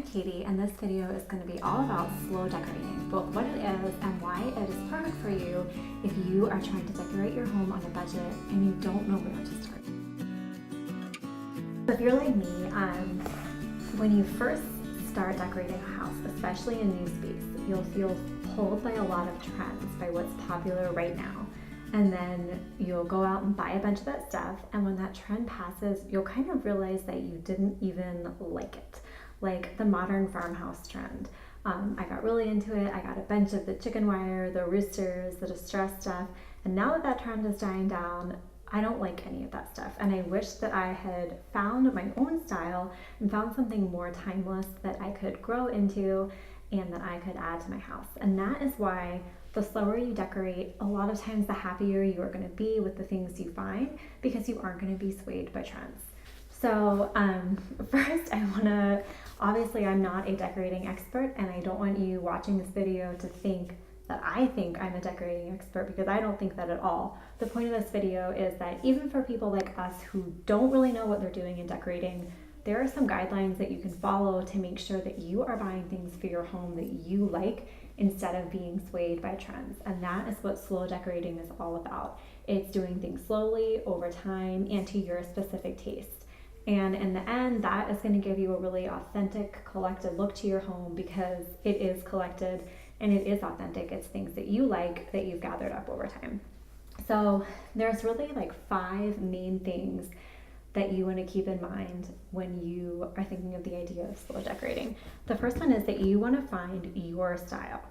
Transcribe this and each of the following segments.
I'm Katie, and this video is going to be all about slow decorating, both what it is and why it is perfect for you if you are trying to decorate your home on a budget and you don't know where to start. So if you're like me, when you first start decorating a house, especially a new space, you'll feel pulled by a lot of trends, by what's popular right now. And then you'll go out and buy a bunch of that stuff, and when that trend passes, you'll kind of realize that you didn't even like it. Like the modern farmhouse trend. I got really into it. I got a bunch of the chicken wire, the roosters, the distressed stuff, and now that that trend is dying down, I don't like any of that stuff, and I wish that I had found my own style and found something more timeless that I could grow into and that I could add to my house. And that is why the slower you decorate, a lot of times the happier you are going to be with the things you find, because you aren't going to be swayed by trends. So first obviously I'm not a decorating expert, and I don't want you watching this video to think that I think I'm a decorating expert, because I don't think that at all. The point of this video is that even for people like us who don't really know what they're doing in decorating, there are some guidelines that you can follow to make sure that you are buying things for your home that you like instead of being swayed by trends. And that is what slow decorating is all about. It's doing things slowly over time and to your specific taste. And in the end, that is going to give you a really authentic, collected look to your home, because it is collected and it is authentic. It's things that you like that you've gathered up over time. So there's really like 5 main things that you want to keep in mind when you are thinking of the idea of slow decorating. The first one is that you want to find your style.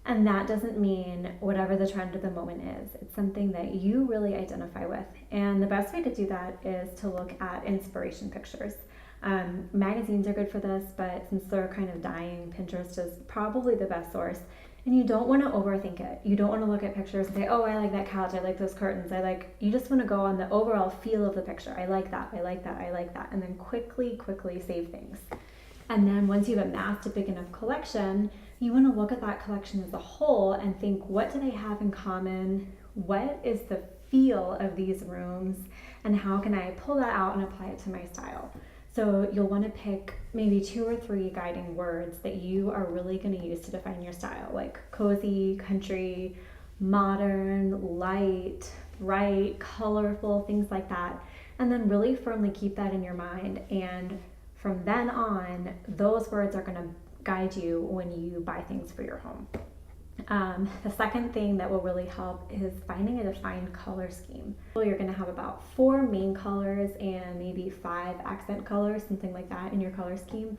And that doesn't mean whatever the trend of the moment is. It's something that you really identify with. And the best way to do that is to look at inspiration pictures. Magazines are good for this, but since they're kind of dying, Pinterest is probably the best source. And you don't want to overthink it. You don't want to look at pictures and say, oh, I like that couch, I like those curtains, you just want to go on the overall feel of the picture. I like that, I like that, I like that. And then quickly save things. And then once you've amassed a big enough collection, you want to look at that collection as a whole and think, what do they have in common? What is the feel of these rooms? And how can I pull that out and apply it to my style? So you'll want to pick maybe 2 or 3 guiding words that you are really going to use to define your style, like cozy, country, modern, light, bright, colorful, things like that. And then really firmly keep that in your mind. And from then on, those words are going to guide you when you buy things for your home. The second thing that will really help is finding a defined color scheme. You're going to have about 4 main colors and maybe 5 accent colors, something like that in your color scheme.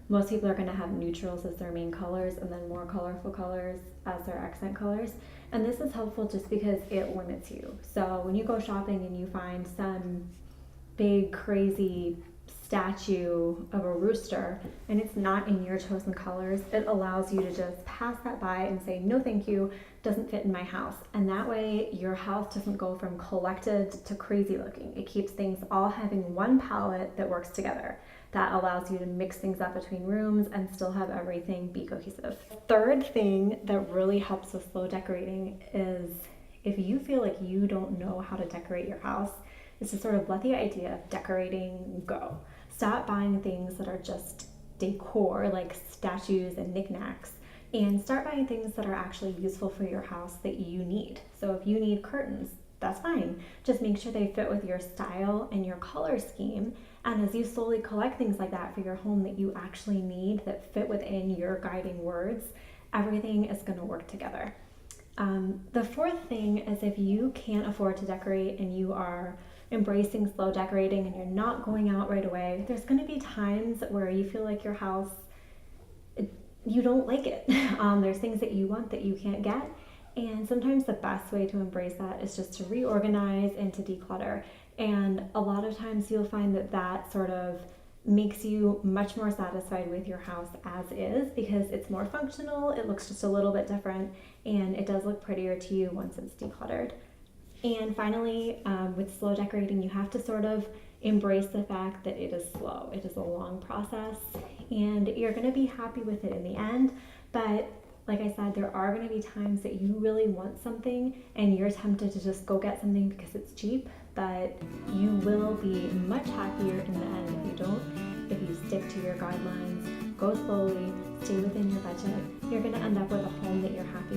Most people are going to have neutrals as their main colors and then more colorful colors as their accent colors. And this is helpful just because it limits you. So when you go shopping and you find some big crazy statue of a rooster and it's not in your chosen colors, it allows you to just pass that by and say, no thank you, doesn't fit in my house. And that way your house doesn't go from collected to crazy looking. It keeps things all having one palette that works together. That allows you to mix things up between rooms and still have everything be cohesive. Third thing that really helps with slow decorating is if you feel like you don't know how to decorate your house, is to sort of let the idea of decorating go. Stop buying things that are just decor, like statues and knickknacks, and start buying things that are actually useful for your house that you need. So if you need curtains, that's fine. Just make sure they fit with your style and your color scheme. And as you slowly collect things like that for your home that you actually need, that fit within your guiding words, everything is going to work together. The fourth thing is if you can't afford to decorate and you are embracing slow decorating and you're not going out right away, there's going to be times where you feel like your house, you don't like it. There's things that you want that you can't get. And sometimes the best way to embrace that is just to reorganize and to declutter. And a lot of times you'll find that that sort of makes you much more satisfied with your house as is, because it's more functional, it looks just a little bit different, and it does look prettier to you once it's decluttered. And finally, with slow decorating, you have to sort of embrace the fact that it is slow. It is a long process, and you're going to be happy with it in the end. But like I said, there are going to be times that you really want something and you're tempted to just go get something because it's cheap, but you will be much happier in the end if you don't. If you stick to your guidelines, go slowly, stay within your budget, you're going to end up with a home that you're happy